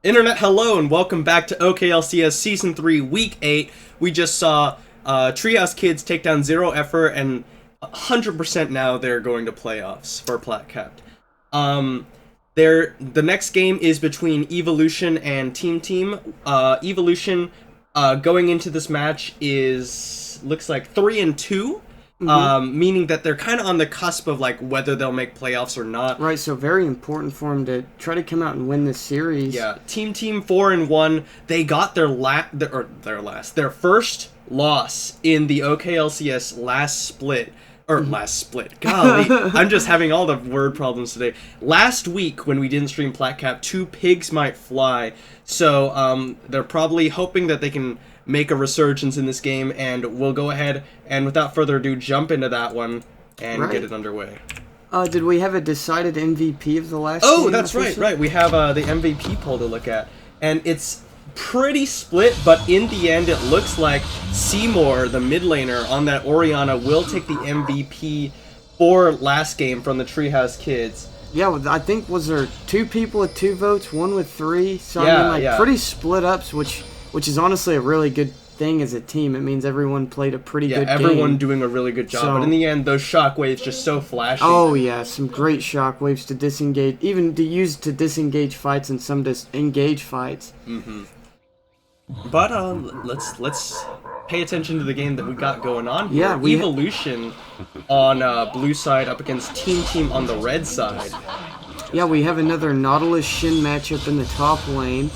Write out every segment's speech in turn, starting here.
Internet, hello, and welcome back to OKLCS Season 3, Week 8. We just saw Treehouse Kids take down Zero Effort, and 100% now they're going to playoffs for Platcapped. The next game is between Evolution and Team Team. Evolution, going into this match, looks like 3-2. Meaning that they're kind of on the cusp of like whether they'll make playoffs or not. Right, so very important for them to try to come out and win this series. Yeah, Team 4-1. They got their first loss in the OKLCS last split. Golly, I'm just having all the word problems today. Last week when we didn't stream Platcap, 2 pigs might fly. So they're probably hoping that they can make a resurgence in this game, and we'll go ahead and without further ado jump into that one and get it underway. Did we have a decided MVP of the last game? Oh, that's right. We have the MVP poll to look at, and it's pretty split, but in the end it looks like Seymour, the mid laner on that Orianna, will take the MVP for last game from the Treehouse Kids. Yeah, I think was there 2 people with 2 votes, 1 with 3, so I mean, pretty split ups, which is honestly a really good thing as a team. It means everyone played a pretty good game. Yeah, everyone doing a really good job. But in the end, those shockwaves just so flashy. Oh, yeah, some great shockwaves to disengage, even to use to disengage fights and some to engage fights. But let's pay attention to the game that we got going on here. Yeah, Evolution on blue side up against Team on the red side. Yeah, we have another Nautilus Shin matchup in the top lane.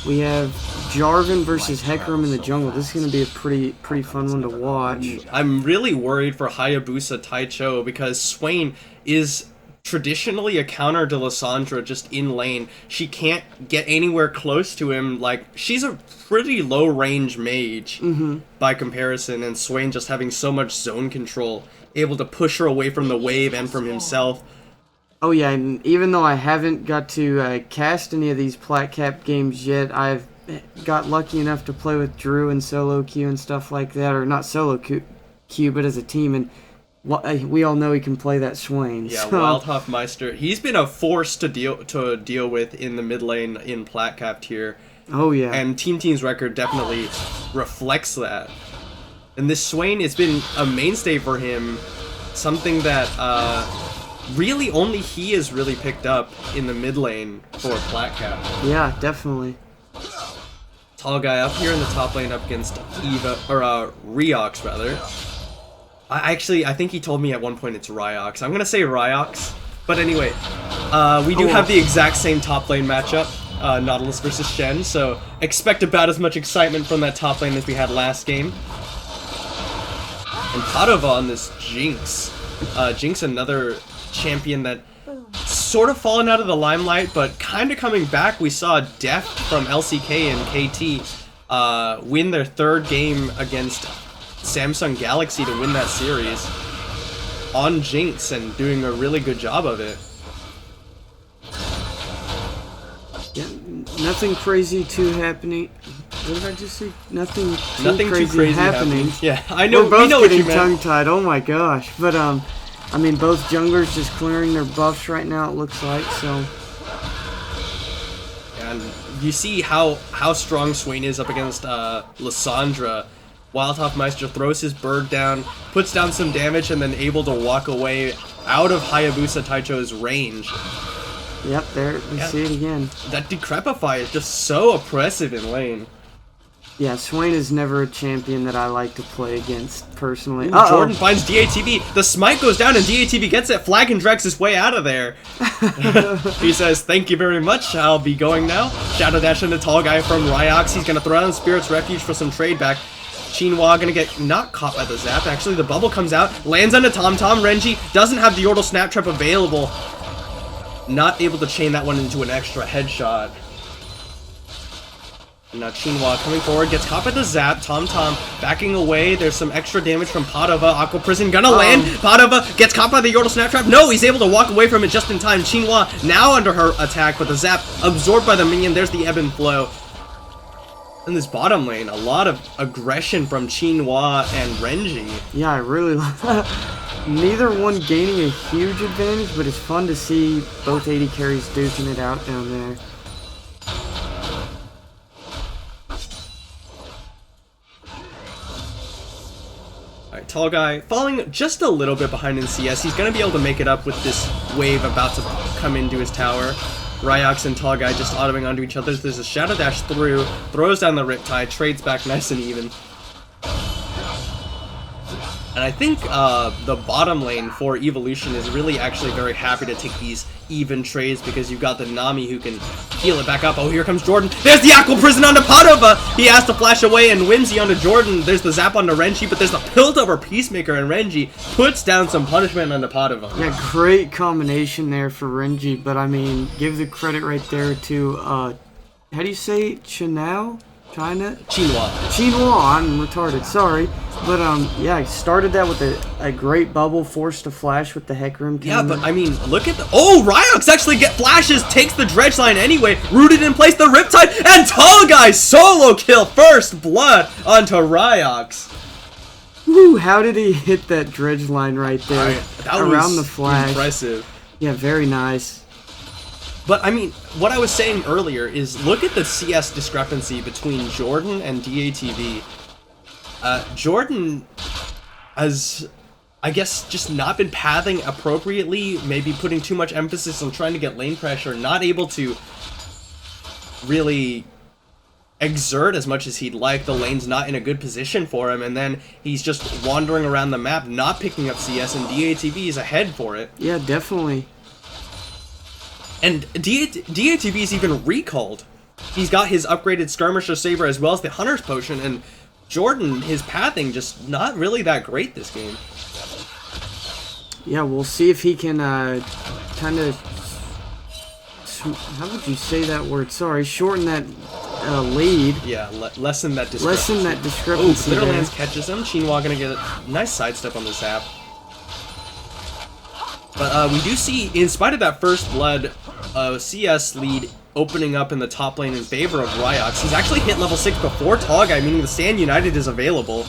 We have Jarvan versus Hecarim in the jungle. This is going to be a pretty fun one to watch. I'm really worried for Hayabusa Taicho because Swain is traditionally a counter to Lissandra just in lane. She can't get anywhere close to him. Like, she's a pretty low range mage by comparison, and Swain just having so much zone control, able to push her away from the wave and from himself. Oh yeah, and even though I haven't got to cast any of these Platcap games yet, I've got lucky enough to play with Drew and solo queue and stuff like that, or not solo queue, but as a team, and we all know he can play that Swain. Yeah, so. Wildhoffmeister, he's been a force to deal with in the mid lane in Platcap here. Oh yeah, and Team's record definitely reflects that. And this Swain has been a mainstay for him, something that really only he has really picked up in the mid lane for Platcap. Yeah, definitely. Tall guy up here in the top lane up against Riox rather. I think he told me at one point it's Riox. I'm gonna say Riox. But anyway, we do have the exact same top lane matchup, Nautilus versus Shen, so expect about as much excitement from that top lane as we had last game. And Padova on this Jinx. Jinx, another champion that sort of fallen out of the limelight, but kind of coming back. We saw Deft from LCK and KT win their 3rd game against Samsung Galaxy to win that series on Jinx and doing a really good job of it. Yeah, nothing crazy too happening. What did I just say? Nothing too crazy happening. Yeah, I know. We're both we know getting what you meant. tongue-tied. Oh my gosh! But I mean, both junglers just clearing their buffs right now, it looks like, so. And you see how strong Swain is up against Lissandra. Wildhoffmeister throws his bird down, puts down some damage, and then able to walk away out of Hayabusa Taicho's range. Yep, there, we see it again. That Decrepify is just so oppressive in lane. Yeah, Swain is never a champion that I like to play against, personally. Jordan finds DATV. The smite goes down and DATV gets it. Flag and Drex his way out of there. He says, thank you very much. I'll be going now. Shadow Dash into Tall Guy from Ryox. He's going to throw down Spirit's Refuge for some trade back. Chinhua going to get not caught by the zap. Actually, the bubble comes out. Lands on a Tom. Renji doesn't have the Yordle Snap Trap available. Not able to chain that one into an extra headshot. Now Chinhua coming forward, gets caught by the zap. Tom backing away. There's some extra damage from Padova. Aqua Prison gonna land. Padova gets caught by the Yordle Snap Trap. No, he's able to walk away from it just in time. Chinhua now under her attack, but the zap absorbed by the minion. There's the ebb and flow. In this bottom lane, a lot of aggression from Chinhua and Renji. Yeah, I really neither one gaining a huge advantage, but it's fun to see both AD carries duking it out down there. Tall Guy falling just a little bit behind in CS. He's going to be able to make it up with this wave about to come into his tower. Ryox and Tall Guy just autoing onto each other. There's a Shadow Dash through, throws down the Riptide, trades back nice and even. And I think the bottom lane for Evolution is really actually very happy to take these even trades because you've got the Nami who can heal it back up. Oh, here comes Jordan. There's the Aqua Prison onto Padova. He has to flash away and Whimsy onto Jordan. There's the zap onto Renji, but there's the Pilt over Peacemaker, and Renji puts down some punishment onto Padova. Yeah, great combination there for Renji, but I mean, give the credit right there to, how do you say Chinao? China? Chinua, I'm retarded, sorry. But, yeah, I started that with a great bubble, forced to flash with the Heck Room. Yeah, but, I mean, look at the... Oh, Ryox actually flashes, takes the Dredge line anyway, rooted in place the Riptide, and Tall Guy solo kill, first blood onto Ryox. Woo, how did he hit that Dredge line right there? That around was the flash. Impressive. Yeah, very nice. But, I mean, what I was saying earlier is look at the CS discrepancy between Jordan and DATV. Jordan has, I guess, just not been pathing appropriately, maybe putting too much emphasis on trying to get lane pressure, not able to really exert as much as he'd like. The lane's not in a good position for him, and then he's just wandering around the map, not picking up CS, and DATV is ahead for it. Yeah, definitely. And DATV is even recalled. He's got his upgraded Skirmisher Saber as well as the Hunter's Potion, and Jordan, his pathing, just not really that great this game. Yeah, we'll see if he can kind of, how would you say that word? Sorry, shorten that lead. Yeah, lessen that discrepancy. Lessen that discrepancy. Oh, Glitterlands catches him. Shinwa gonna get a nice sidestep on the zap. But we do see, in spite of that first blood, CS lead opening up in the top lane in favor of Ryox. He's actually hit level 6 before Tall Guy, meaning the Stand United is available.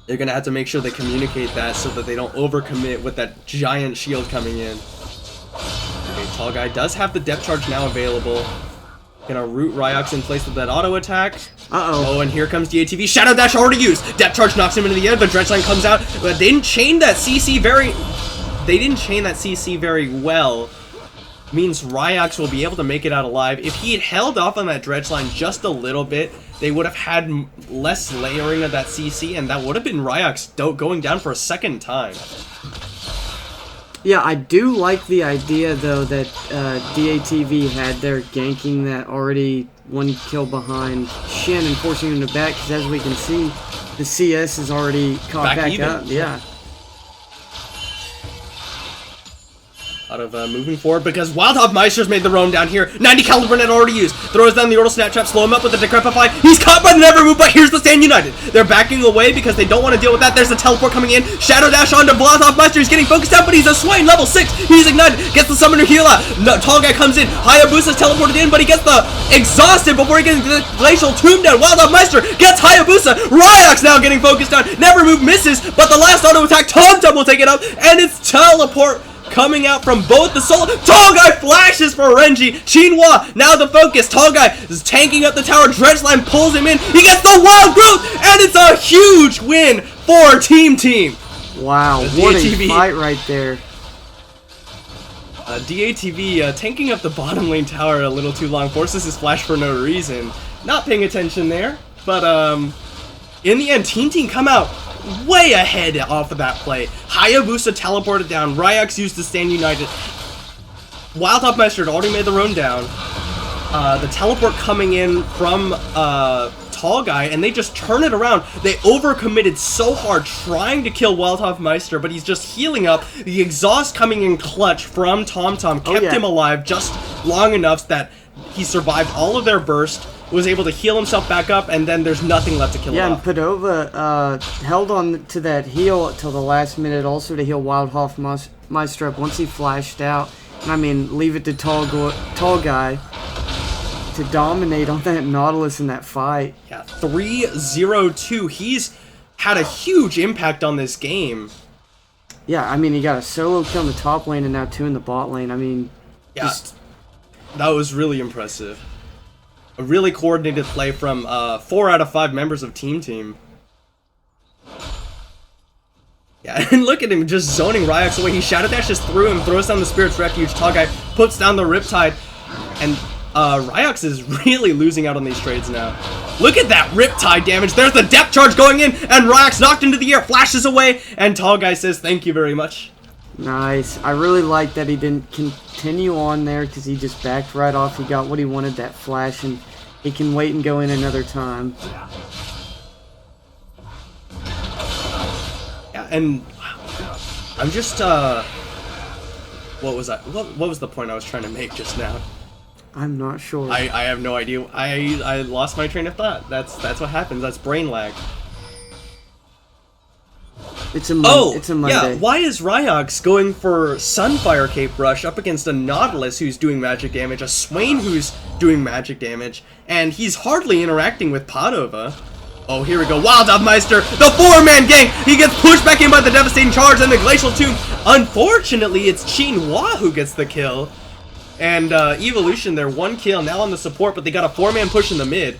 They're going to have to make sure they communicate that so that they don't overcommit with that giant shield coming in. Okay, Tall Guy does have the depth charge now available. Gonna root Ryox in place with that auto attack. Uh-oh. Oh, and here comes DATV. Shadow Dash already used. Depth charge knocks him into the air. The Dredge line comes out. But they didn't chain that CC very well. Means Ryox will be able to make it out alive. If he had held off on that Dredge line just a little bit, they would have had less layering of that CC, and that would have been Ryox going down for a second time. Yeah, I do like the idea, though, that DATV had there ganking that already one kill behind Shen and forcing him to back, because as we can see, the CS is already caught back up. Yeah. Out of moving forward because Wildhog Meister's made the roam down here. 90 caliber net already used. Throws down the Yordle Snap Trap, slow him up with the Decrepify. He's caught by the Never Move, but here's the Stand United. They're backing away because they don't want to deal with that. There's the teleport coming in. Shadow Dash onto Wildhog Meister. He's getting focused out, but he's a Swain level 6. He's ignited. Gets the Summoner heal out. No, Tall Guy comes in. Hayabusa's teleported in, but he gets the Exhausted before he gets the Glacial Tomb down. Wildhog Meister gets Hayabusa. Ryox now getting focused on. Never Move misses, but the last auto attack, Tom will take it up, and it's teleport coming out from both the solo. Tall Guy flashes for Renji. Shinwa, now the focus. Tall Guy is tanking up the tower. Dredgeline pulls him in. He gets the Wild Growth, and it's a huge win for Team. Wow, what a fight right there. DATV tanking up the bottom lane tower a little too long. Forces his flash for no reason. Not paying attention there. But in the end, Team come out way ahead off of that play. Hayabusa teleported down. Ryox used to Stand United. Wildhog Meister had already made the run down. The teleport coming in from Tall Guy, and they just turn it around. They overcommitted so hard trying to kill Wildhog Meister, but he's just healing up. The exhaust coming in clutch from Tom kept him alive just long enough that he survived all of their burst, was able to heal himself back up, and then there's nothing left to kill him off. Yeah, and Padova held on to that heal until the last minute also to heal Wildhog Meister up once he flashed out. And I mean, leave it to Tall Guy to dominate on that Nautilus in that fight. Yeah, 3-0-2. He's had a huge impact on this game. Yeah, I mean, he got a solo kill in the top lane and now 2 in the bot lane. I mean, yeah, that was really impressive. A really coordinated play from 4 out of 5 members of Team. Yeah, and look at him just zoning Ryox away. He Shadow Dashes through him, throws down the Spirit's Refuge. Tall Guy puts down the Riptide, and Ryox is really losing out on these trades now. Look at that Riptide damage. There's the depth charge going in, and Ryox knocked into the air, flashes away, and Tall Guy says thank you very much. Nice. I really like that he didn't continue on there because he just backed right off. He got what he wanted, that flash, and he can wait and go in another time. Yeah, and I'm just, what was what was the point I was trying to make just now? I'm not sure. I have no idea. I lost my train of thought. That's what happens. That's brain lag. It's a Monday. Yeah, why is Ryox going for Sunfire Cape Rush up against a Nautilus who's doing magic damage, a Swain who's doing magic damage, and he's hardly interacting with Padova? Oh, here we go. Wild Meister, the 4-man gang! He gets pushed back in by the devastating charge and the Glacial Tomb. Unfortunately, it's Chinhua who gets the kill. And Evolution, they're 1 kill now on the support, but they got a 4-man push in the mid.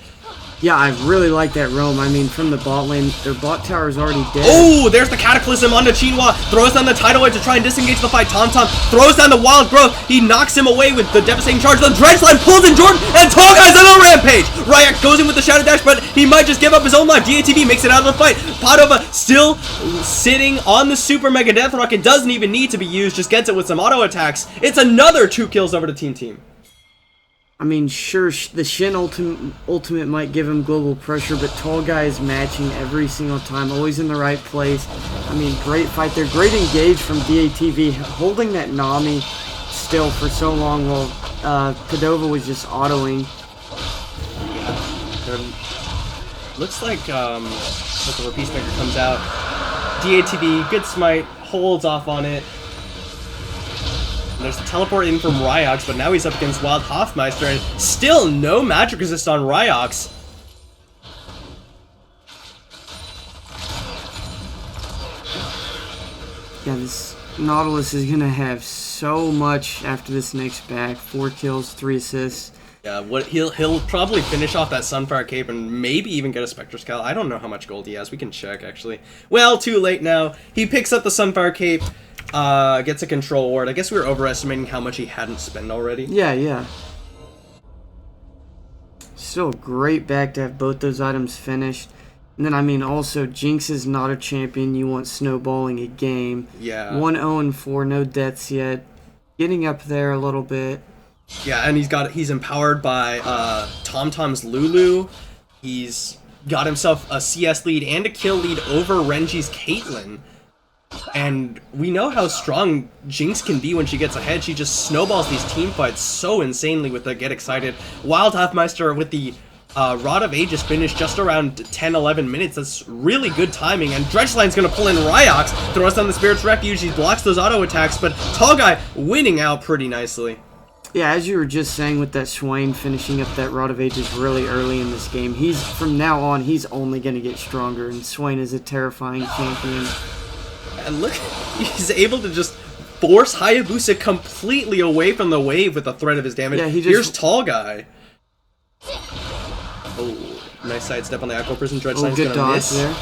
Yeah, I really like that roam. I mean, from the bot lane, their bot tower is already dead. Oh, there's the Cataclysm onto Chinhua. Throws down the Tidal Wave to try and disengage the fight. TomTom throws down the Wild Growth. He knocks him away with the devastating charge. The Dredgeline pulls in Jordan, and Tall Guy's on a rampage. Ryox goes in with the Shadow Dash, but he might just give up his own life. DATV makes it out of the fight. Padova still sitting on the Super Mega Death Rock. It doesn't even need to be used. Just gets it with some auto attacks. It's another 2 kills over to Team. I mean, sure, the Shin ultimate might give him global pressure, but Tall Guy is matching every single time, always in the right place. I mean, great fight there. Great engage from DATV, holding that Nami still for so long while Padova was just autoing. Looks like the Peacemaker comes out. DATV, good smite, holds off on it. There's the teleport in from Ryox, but now he's up against Wild Hoffmeister, and still no magic resist on Ryox. Yeah, this Nautilus is gonna have so much after this next back. 4 kills, 3 assists. Yeah, he'll probably finish off that Sunfire Cape and maybe even get a Spectre Scowl. I don't know how much gold he has. We can check, actually. Well, too late now. He picks up the Sunfire Cape. Gets a control ward. I guess we were overestimating how much he hadn't spent already. Yeah. Still a great back to have both those items finished. And then, I mean, also, Jinx is not a champion. You want snowballing a game. Yeah. 1-0-4, no deaths yet. Getting up there a little bit. Yeah, and he's empowered by TomTom's Lulu. He's got himself a CS lead and a kill lead over Renji's Caitlyn. And we know how strong Jinx can be when she gets ahead. She just snowballs these team fights so insanely with the Get Excited. Wild Hoffmeister with the Rod of Aegis finished just around 10-11 minutes. That's really good timing. And Dredgeline's going to pull in Ryox, throws down the Spirit's Refuge. He blocks those auto attacks, but Tall Guy winning out pretty nicely. Yeah, as you were just saying with that Swain finishing up that Rod of Ages really early in this game, from now on, he's only going to get stronger, and Swain is a terrifying champion. And look, he's able to just force Hayabusa completely away from the wave with the threat of his damage. Yeah, here's Tall Guy. Oh, nice sidestep on the Aqua Prison. Dredgeline's gonna miss. There.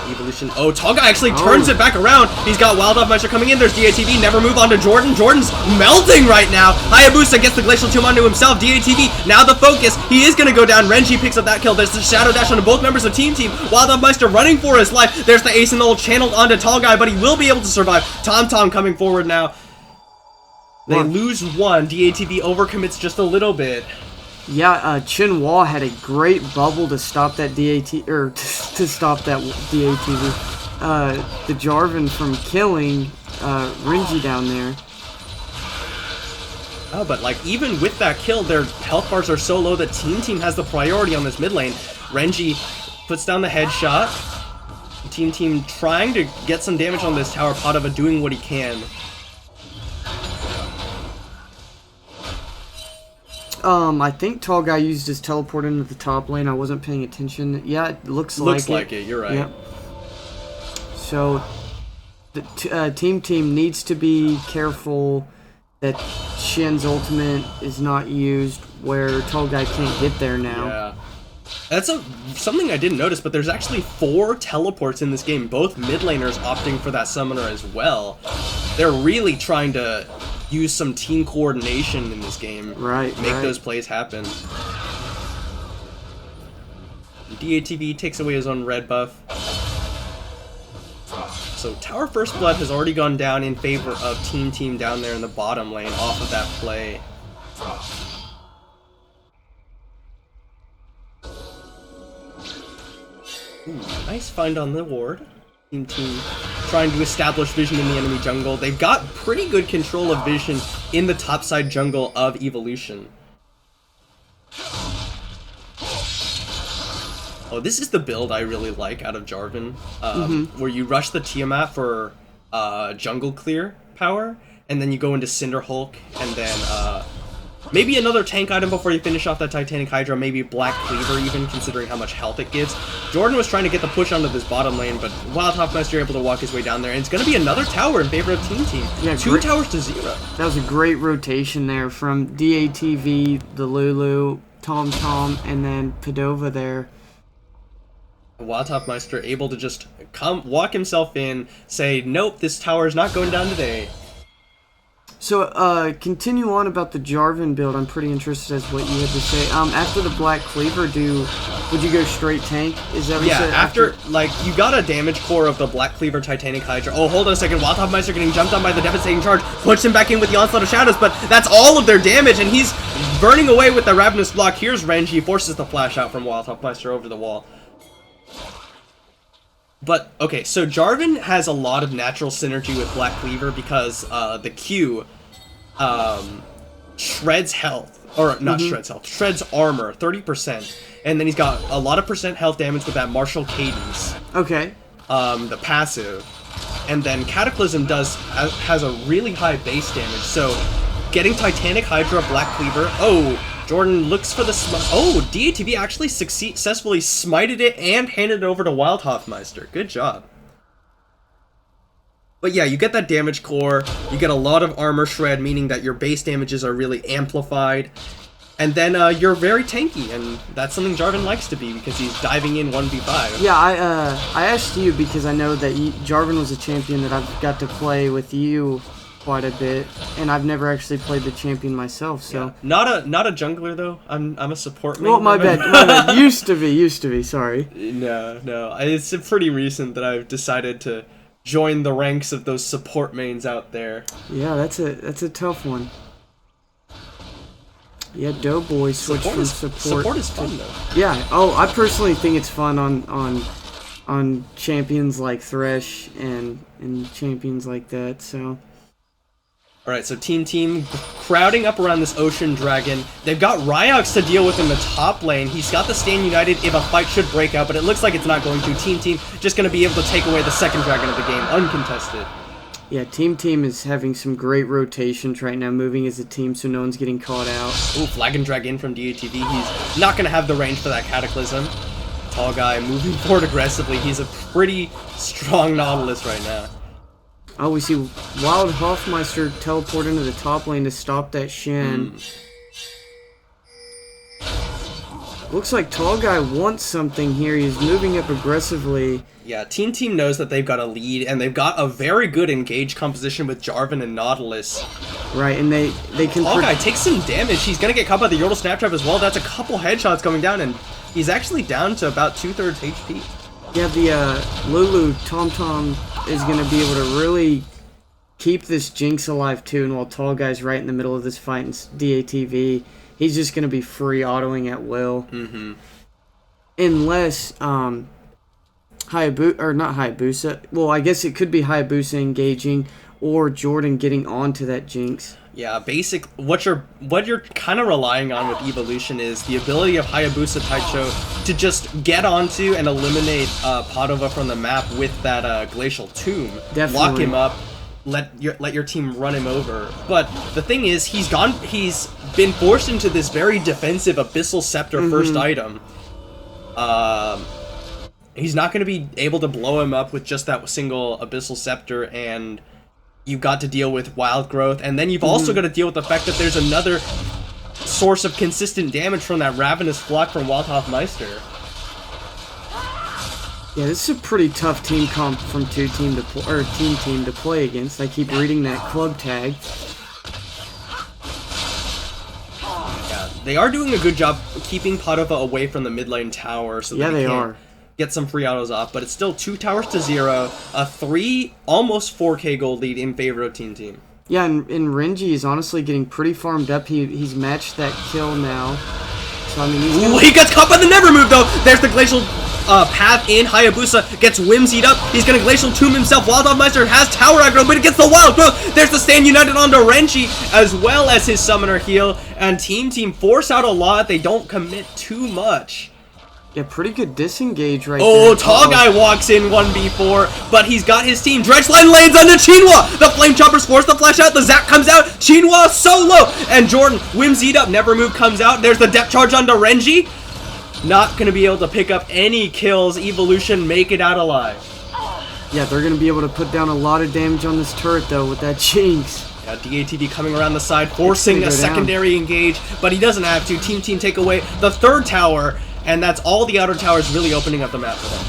Evolution. Oh, Tall Guy actually turns it back around. He's got Wild Meister coming in. There's DATV. Never move on to Jordan. Jordan's melting right now. Hayabusa gets the Glacial Tomb onto himself. DATV, now the focus. He is going to go down. Renji picks up that kill. There's the Shadow Dash onto both members of Team. Wild Meister running for his life. There's the Ace in the Hole channeled onto Tall Guy, but he will be able to survive. TomTom coming forward now. They lose 1. DATV overcommits just a little bit. Yeah, Chinhua had a great bubble to stop that DATV. The Jarvan from killing Renji down there. Oh, but like even with that kill, their health bars are so low that Team has the priority on this mid lane. Renji puts down the headshot. Team trying to get some damage on this tower. Padova doing what he can. I think Tall Guy used his teleport into the top lane. I wasn't paying attention. Yeah, it looks like it. You're right. Yep. So, the team needs to be careful that Shin's ultimate is not used where Tall Guy can't get there now. Yeah. That's something I didn't notice, but there's actually 4 teleports in this game, both mid laners opting for that summoner as well. They're really trying to use some team coordination in this game. Right, Make those plays happen. DATV takes away his own red buff. So Tower First Blood has already gone down in favor of Team down there in the bottom lane off of that play. Ooh, nice find on the ward. Team trying to establish vision in the enemy jungle. They've got pretty good control of vision in the topside jungle of Evolution. Oh, this is the build I really like out of Jarvan, where you rush the Tiamat for jungle clear power, and then you go into Cinder Hulk, and then maybe another tank item before you finish off that Titanic Hydra, maybe Black Cleaver even, considering how much health it gives. Jordan was trying to get the push onto this bottom lane, but Wild Hoffmeister able to walk his way down there, and it's going to be another tower in favor of Team. Yeah, 2 towers to 0. That was a great rotation there from DATV, the Lulu, Tom, and then Padova there. Wild Hoffmeister able to just walk himself in, say, nope, this tower is not going down today. So, continue on about the Jarvan build. I'm pretty interested as what you had to say. After the Black Cleaver, would you go straight tank? Is that what you said? After, like, you got a damage core of the Black Cleaver Titanic Hydra. Oh, hold on a second. Wild Hoffmeister getting jumped on by the Devastating Charge. Puts him back in with the Onslaught of Shadows, but that's all of their damage, and he's burning away with the Ravenous Block. Here's Renji, forces the flash out from Wild Hoffmeister over the wall. But, okay, so Jarvan has a lot of natural synergy with Black Cleaver because the Q shreds health, or not shreds health, shreds armor, 30%. And then he's got a lot of percent health damage with that Martial Cadence. Okay. The passive. And then Cataclysm has a really high base damage, so getting Titanic Hydra, Black Cleaver, Jordan looks for the DATV actually successfully smited it and handed it over to Wild Hoffmeister. Good job. But yeah, you get that damage core, you get a lot of armor shred, meaning that your base damages are really amplified. And then you're very tanky, and that's something Jarvan likes to be because he's diving in 1v5. Yeah, I asked you because I know that Jarvan was a champion that I've got to play with you quite a bit, and I've never actually played the champion myself, so yeah. Not a jungler though. I'm a support main. Well, my bad. Used to be. Sorry. No. It's pretty recent that I've decided to join the ranks of those support mains out there. Yeah, that's a tough one. Yeah, Doughboy switched from support. Support is fun though. Yeah. Oh, I personally think it's fun on champions like Thresh and champions like that. So. Alright, so Team crowding up around this Ocean Dragon. They've got Ryox to deal with in the top lane. He's got the Stand United if a fight should break out, but it looks like it's not going to. Team just going to be able to take away the second dragon of the game, uncontested. Yeah, Team is having some great rotations right now, moving as a team so no one's getting caught out. Ooh, Flag and Drag in from DATV. He's not going to have the range for that Cataclysm. Tall guy moving forward aggressively. He's a pretty strong Nautilus right now. Oh, we see Wild Hoffmeister teleport into the top lane to stop that Shen. Looks like Tall Guy wants something here. He's moving up aggressively. Yeah, Team knows that they've got a lead, and they've got a very good engage composition with Jarvan and Nautilus. Right, and they can... Tall Guy takes some damage. He's going to get caught by the Yordle Snaptrap as well. That's a couple headshots coming down, and he's actually down to about 2/3 HP. Yeah, the Lulu Tom is going to be able to really keep this Jinx alive too, and while Tall Guy's right in the middle of this fight in DATV, he's just going to be free autoing at will. Unless not Hayabusa. Well, I guess it could be Hayabusa engaging or Jordan getting onto that Jinx. Yeah, what you're kind of relying on with Evolution is the ability of Hayabusa Taicho to just get onto and eliminate Padova from the map with that Glacial Tomb. Definitely. Lock him up, let your team run him over. But the thing is, he's been forced into this very defensive Abyssal Scepter first item. He's not going to be able to blow him up with just that single Abyssal Scepter, and you've got to deal with Wild Growth, and then you've also got to deal with the fact that there's another source of consistent damage from that Ravenous Flock from Waldhoffmeister. Yeah, this is a pretty tough team comp from Team Team to play against. I keep reading that club tag. Yeah, they are doing a good job keeping Padova away from the mid lane tower, so that they can get some free autos off. But it's still 2 towers to 0, a 3, almost 4K gold lead in favor of Team Team. Yeah, and Renji is honestly getting pretty farmed up. He's matched that kill now. So I mean, he gets caught by the Never Move though. There's the Glacial path in. Hayabusa gets whimsied up. He's gonna Glacial Tomb himself. Waldhoffmeister has tower aggro, but it gets the wild growth. There's the Stand United onto Renji, as well as his Summoner heal. And Team force out a lot. They don't commit too much. Yeah, pretty good disengage right there. there. Tall Guy walks in 1v4, but he's got his team. Dredgeline lanes onto Chinhua. The Flame Choppers force the flash out. The Zap comes out. Chinhua solo. And Jordan whimsied up. Never Move comes out. There's the depth charge onto Renji. Not going to be able to pick up any kills. Evolution make it out alive. Yeah, they're going to be able to put down a lot of damage on this turret, though, with that Jinx. Yeah, DATV coming around the side, forcing a secondary engage, but he doesn't have to. Team take away the 3rd tower. And that's all the outer towers really opening up the map for them.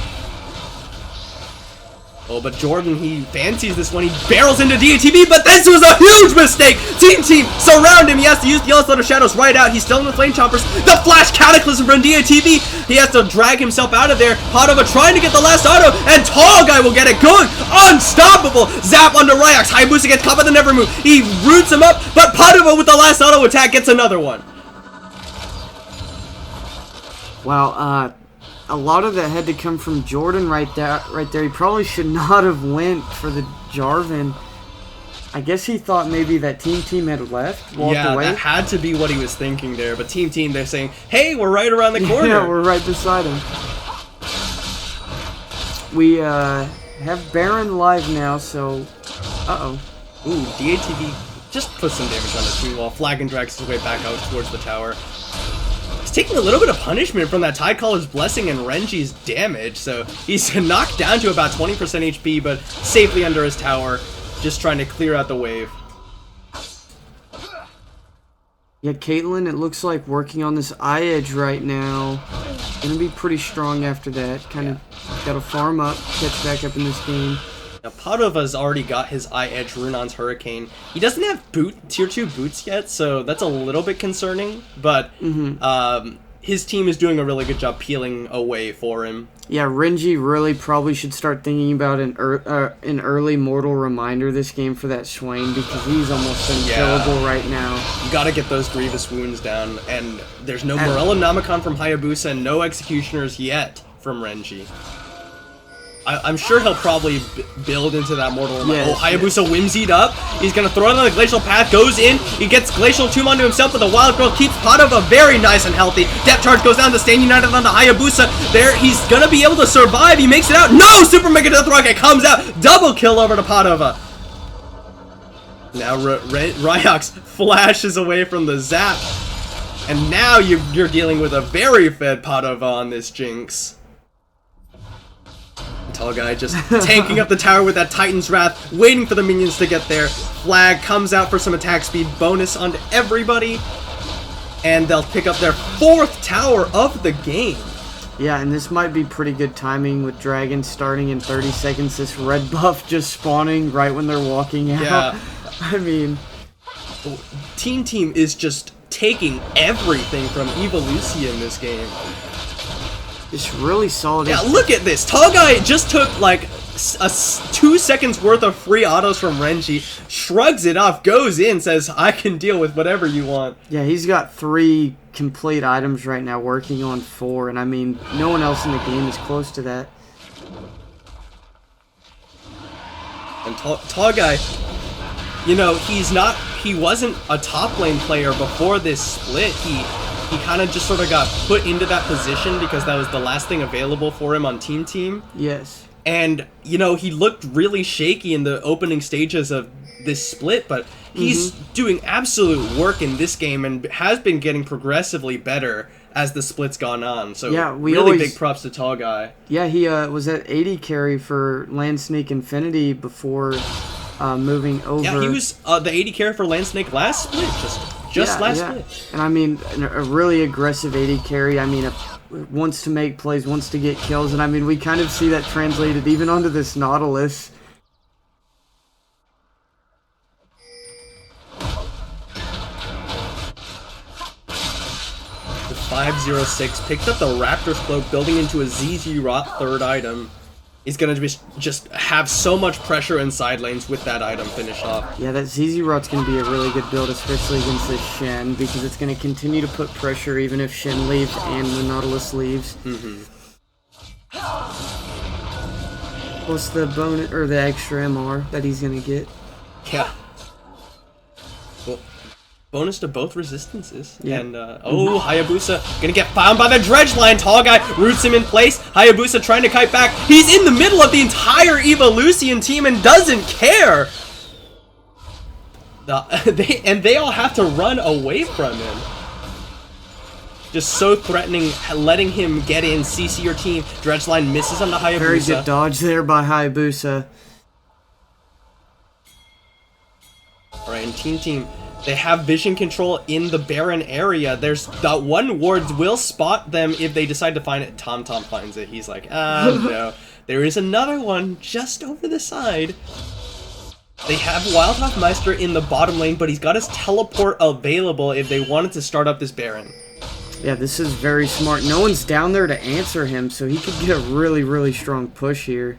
Oh, but Jordan, he fancies this one. He barrels into DATV, but this was a huge mistake! Team surround him. He has to use the Yellow Slaughter Shadows right out. He's still in the Flame Choppers. The Flash Cataclysm from DATV. He has to drag himself out of there. Padova trying to get the last auto, and Tall Guy will get it going. Unstoppable! Zap onto Ryax. Hayabusa gets caught by the Never Move. He roots him up, but Padova with the last auto attack gets another one. Wow, a lot of that had to come from Jordan right there. He probably should not have went for the Jarvan. I guess he thought maybe that Team had left, walked away. That had to be what he was thinking there. But Team, they're saying, hey, we're right around the corner. Yeah, we're right beside him. We have Baron live now, so... Uh-oh. Ooh, DATV just put some damage on the team while Flagon drags his way back out towards the tower. He's taking a little bit of punishment from that Tidecaller's Blessing and Renji's damage, so he's knocked down to about 20% HP, but safely under his tower, just trying to clear out the wave. Yeah, Caitlyn, it looks like working on this eye edge right now. Gonna be pretty strong after that. Kind of gotta farm up, catch back up in this game. Now, Padova's already got his Eye Edge Runon's Hurricane. He doesn't have tier 2 boots yet, so that's a little bit concerning, but his team is doing a really good job peeling away for him. Yeah, Renji really probably should start thinking about an early Mortal Reminder this game for that Swain, because he's almost unkillable right now. You gotta get those Grievous Wounds down, and there's no Morello Namicon from Hayabusa and no Executioners yet from Renji. I'm sure he'll probably build into that Mortal Reminder. Yes, Hayabusa whimsied up. He's going to throw it on the Glacial Path. Goes in. He gets Glacial Tomb onto himself, but the Wild Growth keeps Padova very nice and healthy. Depth Charge goes down to Stand United onto Hayabusa. There, he's going to be able to survive. He makes it out. No! Super Mega Death Rocket comes out. Double kill over to Padova. Now Ryax flashes away from the Zap. And now you're dealing with a very fed Padova on this Jinx. Tall Guy just tanking up the tower with that Titan's Wrath, waiting for the minions to get there. Flag comes out for some attack speed bonus onto everybody, and they'll pick up their 4th tower of the game. Yeah, and this might be pretty good timing with Dragon starting in 30 seconds. This red buff just spawning right when they're walking out. Yeah. I mean... Team is just taking everything from Evolucia in this game. It's really solid. Yeah, look at this. Tall Guy just took like 2 seconds worth of free autos from Renji, shrugs it off, goes in, says, I can deal with whatever you want. Yeah, he's got 3 complete items right now, working on 4, and I mean, no one else in the game is close to that. And Tall Guy, you know, he wasn't a top lane player before this split. He kind of just sort of got put into that position because that was the last thing available for him on Team. Yes. And, you know, he looked really shaky in the opening stages of this split, but he's doing absolute work in this game and has been getting progressively better as the split's gone on. So, yeah, really big props to Tall Guy. Yeah, he was at 80 carry for Landsnake Infinity before moving over. Yeah, he was the 80 carry for Landsnake last split. Just just last split. And I mean, a really aggressive AD carry. I mean, wants to make plays, wants to get kills, and I mean, we kind of see that translated even onto this Nautilus. The 506 picked up the Raptor's Cloak, building into a ZZ Rot third item. He's gonna just have so much pressure in side lanes with that item finished off. Yeah, that ZZ Rot's gonna be a really good build, especially against this Shen, because it's gonna continue to put pressure even if Shen leaves and the Nautilus leaves. Plus the bonus or the extra MR that he's gonna get. Yeah. Well, bonus to both resistances. Yeah. And, Hayabusa gonna get found by the dredge line. Tall guy roots him in place. Hayabusa trying to kite back. He's in the middle of the entire Evolution team and doesn't care. They all have to run away from him. Just so threatening, letting him get in, CC your team. Dredge line misses on the Hayabusa. Very good dodge there by Hayabusa. Alright, and team. They have vision control in the Baron area. There's that one ward will spot them if they decide to find it. Tom finds it. He's like, no. There is another one just over the side. They have Wildhawk Meister in the bottom lane, but he's got his teleport available if they wanted to start up this Baron. Yeah, this is very smart. No one's down there to answer him, so he could get a really, really strong push here.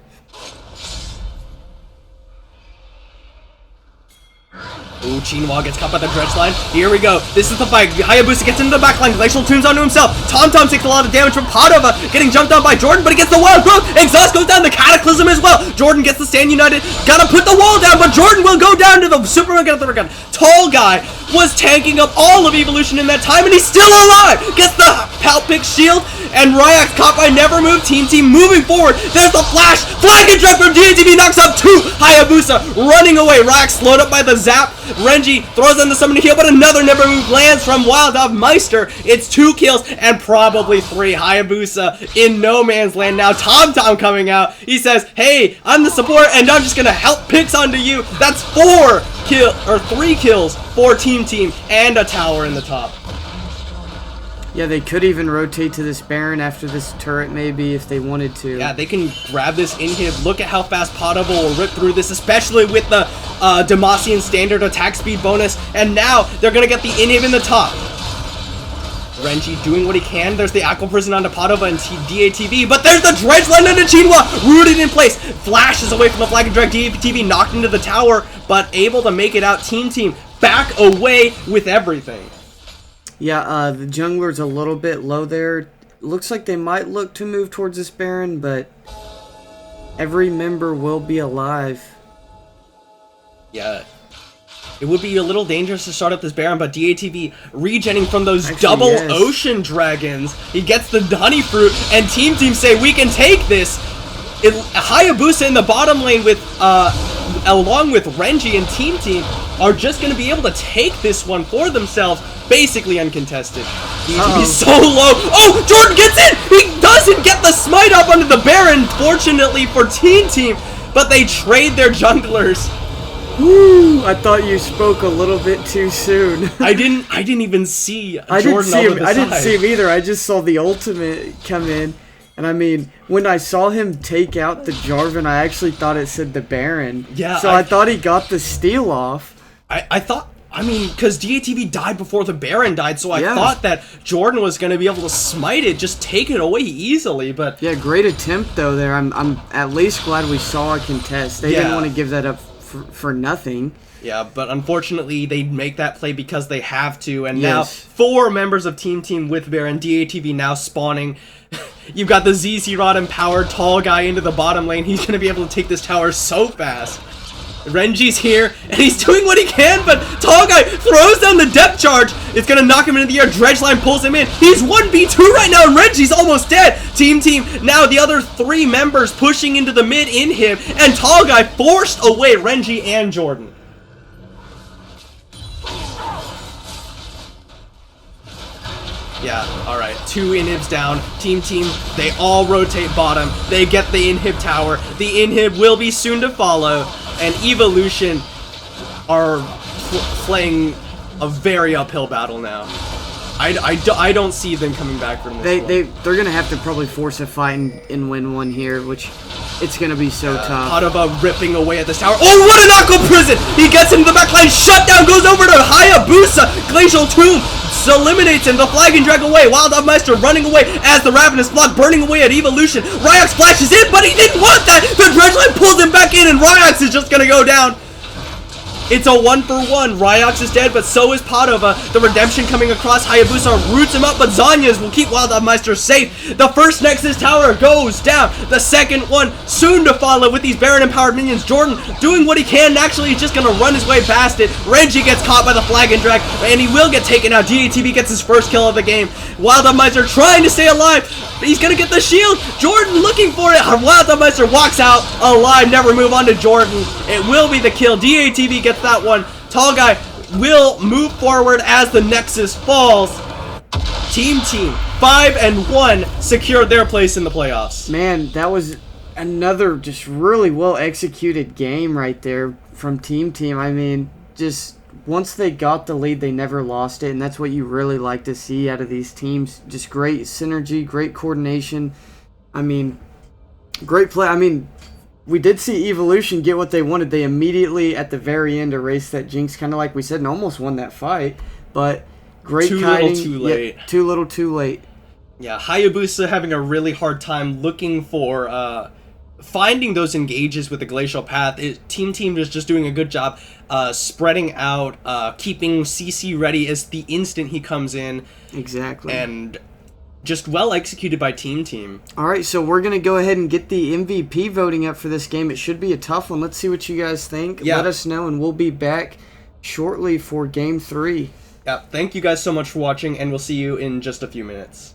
Ooh, Chinwa gets caught by the dredge line. Here we go. This is the fight. Hayabusa gets into the backline. Glacial tunes onto himself. Tom takes a lot of damage from Padova. Getting jumped on by Jordan, but he gets the wild growth. Exhaust goes down. The Cataclysm as well. Jordan gets the stand united. Gotta put the wall down, but Jordan will go down to the Superman. Get the gun. Tall guy was tanking up all of Evolution in that time, and he's still alive. Gets the Palpic shield, and Ryak's caught by Never Move. Team moving forward. There's the flash. Flag and drop from DATV knocks up 2. Hayabusa running away. Ryak slowed up by the zap. Renji throws in the summoning heal, but another Never Move lands from Wildhawk Meister. It's 2 kills and probably 3. Hayabusa in no man's land now. Tom coming out. He says, hey, I'm the support and I'm just gonna help picks onto you. That's 3 kills for team and a tower in the top. Yeah, they could even rotate to this Baron after this turret maybe if they wanted to. Yeah, they can grab this inhib. Look at how fast Padova will rip through this, especially with the Demacian standard attack speed bonus. And now they're going to get the inhib in the top. Renji doing what he can. There's the Aqua Prison onto Padova and DATV, but there's the Dredge Line onto Chinwa, rooted in place. Flashes away from the flag and drag. DATV knocked into the tower, but able to make it out. Team back away with everything. Yeah, the jungler's a little bit low there. Looks like they might look to move towards this Baron, but every member will be alive. Yeah. It would be a little dangerous to start up this Baron, but DATV regenning from those double ocean dragons. He gets the honey fruit, and team say, we can take this. Hayabusa in the bottom lane with, along with Renji and team are just going to be able to take this one for themselves, basically uncontested. He's so low. Oh, Jordan gets in! He doesn't get the smite up onto the Baron, fortunately for team, but they trade their junglers. Woo! I thought you spoke a little bit too soon. I didn't even see Jordan I didn't see him. I didn't see him either. I just saw the ultimate come in. And I mean, when I saw him take out the Jarvan, I actually thought it said the Baron. Yeah. So I thought he got the steal off. I mean, because DATV died before the Baron died, so I thought that Jordan was going to be able to smite it, just take it away easily, but... Yeah, great attempt, though, there. I'm at least glad we saw a contest. They didn't want to give that up for nothing. Yeah, but unfortunately, they make that play because they have to, and now 4 members of team with Baron, DATV now spawning. You've got the ZZ Rod empowered tall guy into the bottom lane. He's going to be able to take this tower so fast. Renji's here, and he's doing what he can, but Tall Guy throws down the depth charge. It's going to knock him into the air. Dredge Line pulls him in. He's 1v2 right now, and Renji's almost dead. Team, now the other 3 members pushing into the mid in him, and Tall Guy forced away Renji and Jordan. Yeah, alright. 2 inhibs down. Team, they all rotate bottom. They get the inhib tower. The inhib will be soon to follow. And Evolution are playing a very uphill battle now. I don't see them coming back from this one. They're gonna have to probably force a fight and win one here, which it's gonna be so tough. Padova ripping away at this tower. Oh, what an Aqua Prison! He gets into the backline, shut down, goes over to Hayabusa. Glacial Tomb eliminates him. The flag and drag away. Wild Meister running away as the Ravenous Flock burning away at Evolution. Ryox flashes in, but he didn't want that. The Dredgeline pulls him back in, and Ryox is just gonna go down. It's a 1-for-1. Ryox is dead, but so is Padova. The redemption coming across. Hayabusa roots him up, but Zanya's will keep Wild Meister safe. The first Nexus Tower goes down. The second one soon to follow with these Baron-empowered minions. Jordan doing what he can. Actually, he's just going to run his way past it. Renji gets caught by the flag and drag, and he will get taken out. GATV gets his first kill of the game. Wild Meister trying to stay alive. He's going to get the shield. Jordan looking for it. Wild Meister walks out alive. Never move on to Jordan. It will be the kill. DATV gets that one. Tall Guy will move forward as the Nexus falls. Team 5-1 secured their place in the playoffs. Man, that was another just really well executed game right there from Team. I mean, just once they got the lead, they never lost it, and that's what you really like to see out of these teams. Just great synergy, great coordination. I mean, great play. I mean, we did see Evolution get what they wanted. They immediately, at the very end, erased that Jinx, kind of like we said, and almost won that fight. But great kiting. Too little, too late. Yeah, too little, too late. Yeah, Hayabusa having a really hard time looking for, finding those engages with the Glacial Path. Team is just doing a good job spreading out, keeping CC ready as the instant he comes in. Exactly. And just well executed by Team. All right, so we're going to go ahead and get the MVP voting up for this game. It should be a tough one. Let's see what you guys think. Yeah. Let us know, and we'll be back shortly for Game 3. Yeah, thank you guys so much for watching, and we'll see you in just a few minutes.